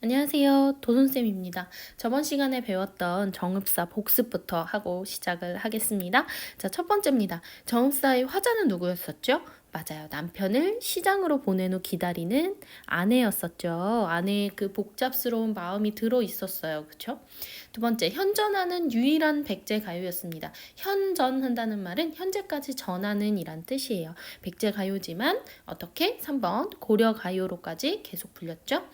안녕하세요. 도순쌤입니다. 저번 시간에 배웠던 정읍사 복습부터 하고 시작을 하겠습니다. 자, 첫 번째입니다. 정읍사의 화자는 누구였었죠? 맞아요. 남편을 시장으로 보낸 후 기다리는 아내였었죠. 아내의 그 복잡스러운 마음이 들어 있었어요. 그쵸? 두 번째, 현전하는 유일한 백제가요였습니다. 현전한다는 말은 현재까지 전하는 이란 뜻이에요. 백제가요지만 어떻게? 3번 고려가요로까지 계속 불렸죠.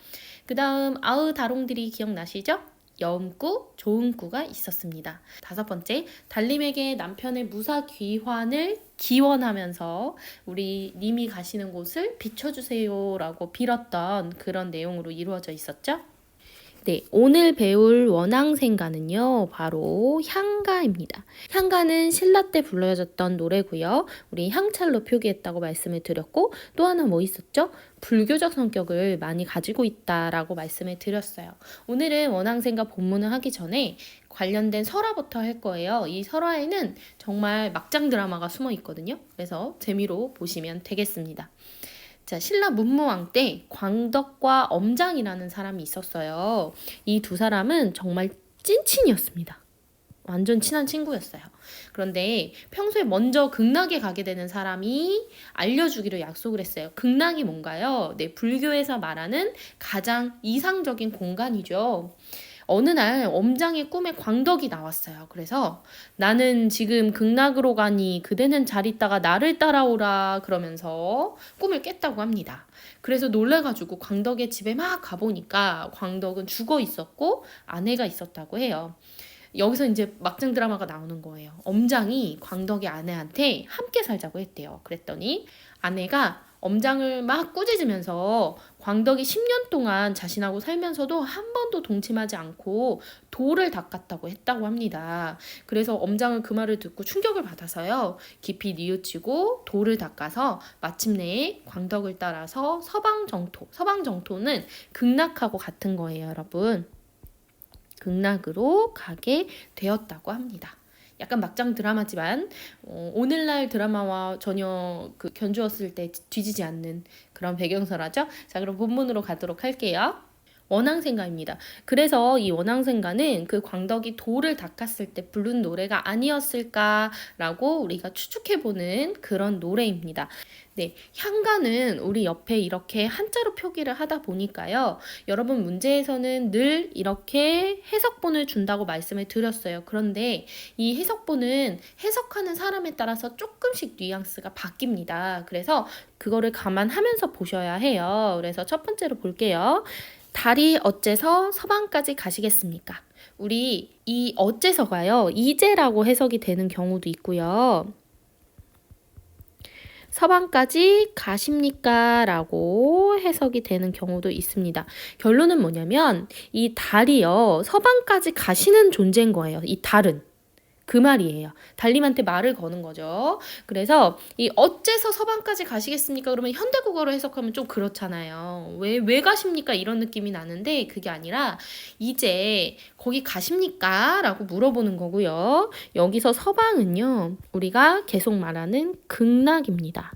그 다음 아으다롱들이 기억나시죠? 여음구, 조음구가 있었습니다. 다섯 번째, 달님에게 남편의 무사 귀환을 기원하면서 우리 님이 가시는 곳을 비춰주세요 라고 빌었던 그런 내용으로 이루어져 있었죠. 네, 오늘 배울 원앙생가는요, 바로 향가입니다. 향가는 신라 때 불러졌던 노래고요. 우리 향찰로 표기했다고 말씀을 드렸고, 또 하나 뭐 있었죠? 불교적 성격을 많이 가지고 있다라고 말씀을 드렸어요. 오늘은 원앙생가 본문을 하기 전에 관련된 설화부터 할 거예요. 이 설화에는 정말 막장 드라마가 숨어 있거든요. 그래서 재미로 보시면 되겠습니다. 자, 신라 문무왕 때 광덕과 엄장이라는 사람이 있었어요. 이 두 사람은 정말 찐친이었습니다. 완전 친한 친구였어요. 그런데 평소에 먼저 극락에 가게 되는 사람이 알려주기로 약속을 했어요. 극락이 뭔가요? 네, 불교에서 말하는 가장 이상적인 공간이죠. 어느 날 엄장의 꿈에 광덕이 나왔어요. 그래서 나는 지금 극락으로 가니 그대는 잘 있다가 나를 따라오라 그러면서 꿈을 깼다고 합니다. 그래서 놀래가지고 광덕의 집에 막 가보니까 광덕은 죽어 있었고 아내가 있었다고 해요. 여기서 이제 막장 드라마가 나오는 거예요. 엄장이 광덕의 아내한테 함께 살자고 했대요. 그랬더니 아내가 엄장을 막 꾸짖으면서 광덕이 10년 동안 자신하고 살면서도 한 번도 동침하지 않고 돌을 닦았다고 했다고 합니다. 그래서 엄장은 그 말을 듣고 충격을 받아서요. 깊이 뉘우치고 돌을 닦아서 마침내 광덕을 따라서 서방정토. 서방정토는 극락하고 같은 거예요, 여러분. 극락으로 가게 되었다고 합니다. 약간 막장 드라마지만 오늘날 드라마와 전혀 견주었을 때 뒤지지 않는 그런 배경설화죠. 자, 그럼 본문으로 가도록 할게요. 원앙생가입니다. 그래서 이 원앙생가는 그 광덕이 돌을 닦았을 때 부른 노래가 아니었을까라고 우리가 추측해보는 그런 노래입니다. 네, 향가는 우리 옆에 이렇게 한자로 표기를 하다 보니까요. 여러분 문제에서는 늘 이렇게 해석본을 준다고 말씀을 드렸어요. 그런데 이 해석본은 해석하는 사람에 따라서 조금씩 뉘앙스가 바뀝니다. 그래서 그거를 감안하면서 보셔야 해요. 그래서 첫 번째로 볼게요. 달이 어째서 서방까지 가시겠습니까? 우리 이 어째서가요. 이제라고 해석이 되는 경우도 있고요. 서방까지 가십니까? 라고 해석이 되는 경우도 있습니다. 결론은 뭐냐면 이 달이요. 서방까지 가시는 존재인 거예요. 이 달은. 그 말이에요. 달님한테 말을 거는 거죠. 그래서 이 어째서 서방까지 가시겠습니까? 그러면 현대국어로 해석하면 좀 그렇잖아요. 왜 가십니까? 이런 느낌이 나는데 그게 아니라 이제 거기 가십니까? 라고 물어보는 거고요. 여기서 서방은요. 우리가 계속 말하는 극락입니다.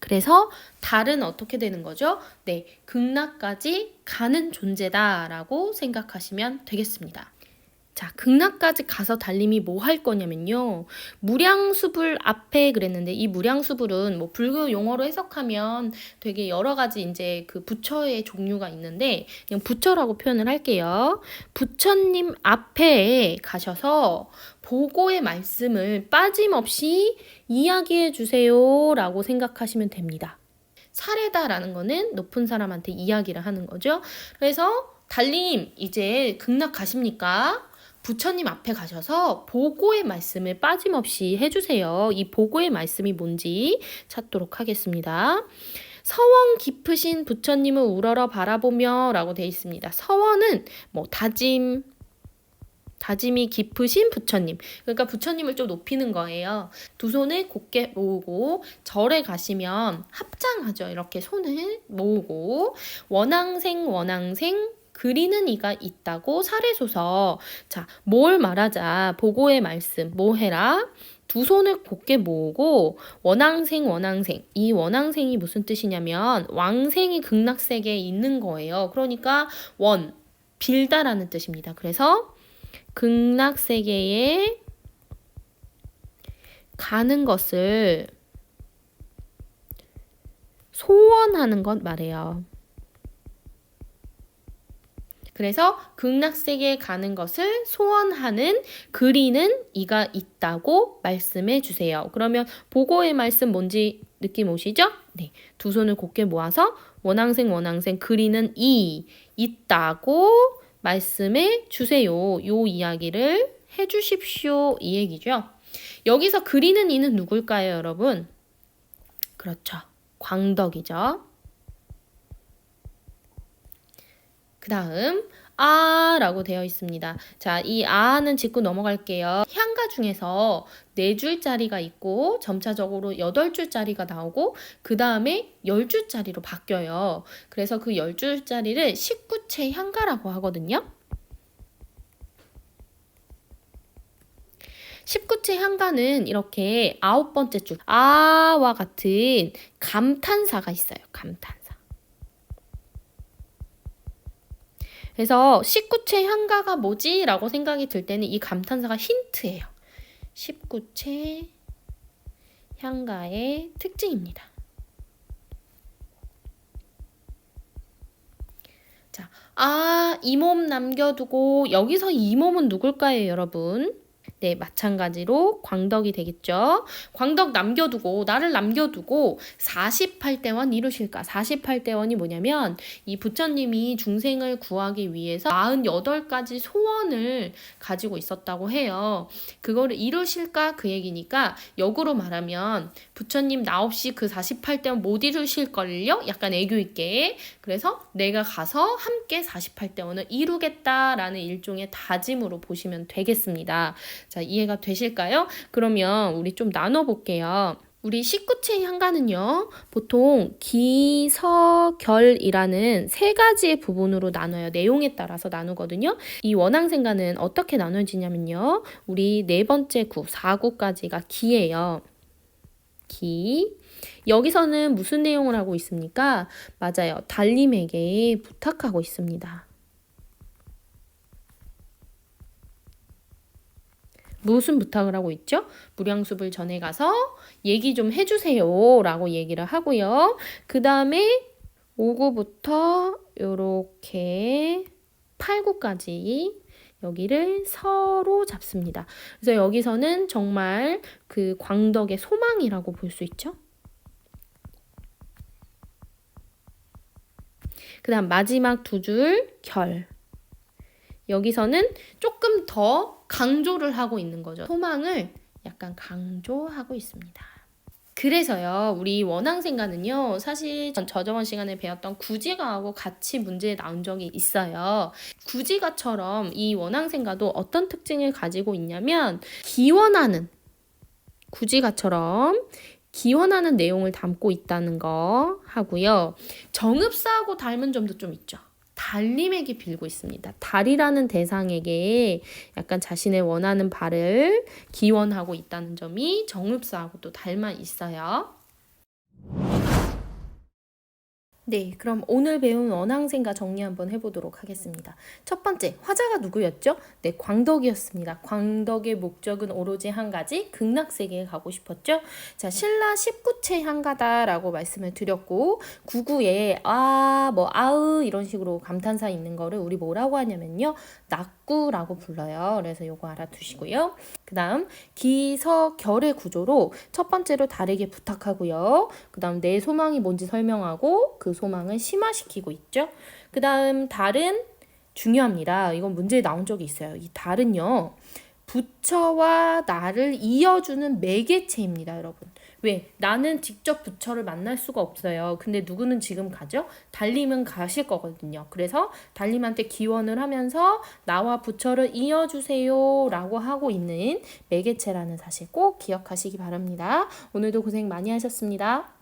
그래서 달은 어떻게 되는 거죠? 네, 극락까지 가는 존재다라고 생각하시면 되겠습니다. 자, 극락까지 가서 달님이 뭐 할 거냐면요. 무량수불 앞에 그랬는데 이 무량수불은 뭐 불교 용어로 해석하면 되게 여러 가지 이제 그 부처의 종류가 있는데 그냥 부처라고 표현을 할게요. 부처님 앞에 가셔서 보고의 말씀을 빠짐없이 이야기해 주세요 라고 생각하시면 됩니다. 사례다라는 거는 높은 사람한테 이야기를 하는 거죠. 그래서 달님 이제 극락 가십니까? 부처님 앞에 가셔서 보고의 말씀을 빠짐없이 해주세요. 이 보고의 말씀이 뭔지 찾도록 하겠습니다. 서원 깊으신 부처님을 우러러 바라보며 라고 되어 있습니다. 서원은 뭐 다짐이 깊으신 부처님. 그러니까 부처님을 좀 높이는 거예요. 두 손을 곧게 모으고 절에 가시면 합장하죠. 이렇게 손을 모으고 원앙생 그리는 이가 있다고 사례소서. 자, 뭘 말하자. 보고의 말씀. 뭐 해라? 두 손을 곧게 모으고 원앙생. 이 원앙생이 무슨 뜻이냐면 왕생이 극락세계에 있는 거예요. 그러니까 빌다라는 뜻입니다. 그래서 극락세계에 가는 것을 소원하는 것 말해요. 그래서 극락세계에 가는 것을 소원하는 그리는 이가 있다고 말씀해 주세요. 그러면 보고의 말씀 뭔지 느낌 오시죠? 네, 두 손을 곧게 모아서 원앙생 그리는 이 있다고 말씀해 주세요. 요 이야기를 해 주십시오. 이 얘기죠. 여기서 그리는 이는 누굴까요, 여러분? 그렇죠. 광덕이죠. 그 다음 아라고 되어 있습니다. 자, 이 아는 짚고 넘어갈게요. 향가 중에서 4줄짜리가 있고 점차적으로 8줄짜리가 나오고 그 다음에 10줄짜리로 바뀌어요. 그래서 그 10줄짜리를 19채 향가라고 하거든요. 19채 향가는 이렇게 9번째 줄 아와 같은 감탄사가 있어요. 감탄사. 그래서 19채 향가가 뭐지? 라고 생각이 들 때는 이 감탄사가 힌트예요. 19채 향가의 특징입니다. 자, 이 몸 남겨두고 여기서 이 몸은 누굴까요, 여러분? 네, 마찬가지로 광덕이 되겠죠. 광덕 나를 남겨두고 48대원 이루실까? 48대원이 뭐냐면 이 부처님이 중생을 구하기 위해서 48가지 소원을 가지고 있었다고 해요. 그거를 이루실까? 그 얘기니까 역으로 말하면 부처님 나 없이 그 48대원 못 이루실걸요? 약간 애교 있게. 그래서 내가 가서 함께 48대원을 이루겠다라는 일종의 다짐으로 보시면 되겠습니다. 자, 이해가 되실까요? 그러면 우리 좀 나눠볼게요. 우리 19채 향가는요, 보통 기, 서, 결이라는 3가지의 부분으로 나눠요. 내용에 따라서 나누거든요. 이 원앙생가는 어떻게 나눠지냐면요, 우리 4번째 구, 4구까지가 기예요. 기. 여기서는 무슨 내용을 하고 있습니까? 맞아요. 달님에게 부탁하고 있습니다. 무슨 부탁을 하고 있죠? 무량숲을 전해 가서 얘기 좀 해주세요 라고 얘기를 하고요. 그 다음에 5구부터 이렇게 8구까지 여기를 서로 잡습니다. 그래서 여기서는 정말 그 광덕의 소망이라고 볼 수 있죠. 그 다음 마지막 2줄 결. 여기서는 조금 더 강조를 하고 있는 거죠. 소망을 약간 강조하고 있습니다. 그래서요, 우리 원앙생가는요, 사실 저저번 시간에 배웠던 구지가하고 같이 문제에 나온 적이 있어요. 구지가처럼 이 원앙생가도 어떤 특징을 가지고 있냐면 구지가처럼 기원하는 내용을 담고 있다는 거 하고요. 정읍사하고 닮은 점도 좀 있죠. 달님에게 빌고 있습니다. 달이라는 대상에게 약간 자신의 원하는 바를 기원하고 있다는 점이 정읍사하고도 닮아 있어요. 네, 그럼 오늘 배운 원앙생가 정리 한번 해보도록 하겠습니다. 첫 번째, 화자가 누구였죠? 네, 광덕이었습니다. 광덕의 목적은 오로지 한 가지, 극락세계에 가고 싶었죠? 자, 신라 19채 향가다라고 말씀을 드렸고, 구구에 아으 이런 식으로 감탄사 있는 거를 우리 뭐라고 하냐면요, 낙구라고 불러요. 그래서 요거 알아두시고요. 그 다음 기서결의 구조로 첫 번째로 달에게 부탁하고요. 그 다음 내 소망이 뭔지 설명하고 그 소망을 심화시키고 있죠. 그 다음 달은 중요합니다. 이건 문제에 나온 적이 있어요. 이 달은요, 부처와 나를 이어주는 매개체입니다, 여러분. 왜? 나는 직접 부처를 만날 수가 없어요. 근데 누구는 지금 가죠? 달님은 가실 거거든요. 그래서 달님한테 기원을 하면서 나와 부처를 이어주세요 라고 하고 있는 매개체라는 사실 꼭 기억하시기 바랍니다. 오늘도 고생 많이 하셨습니다.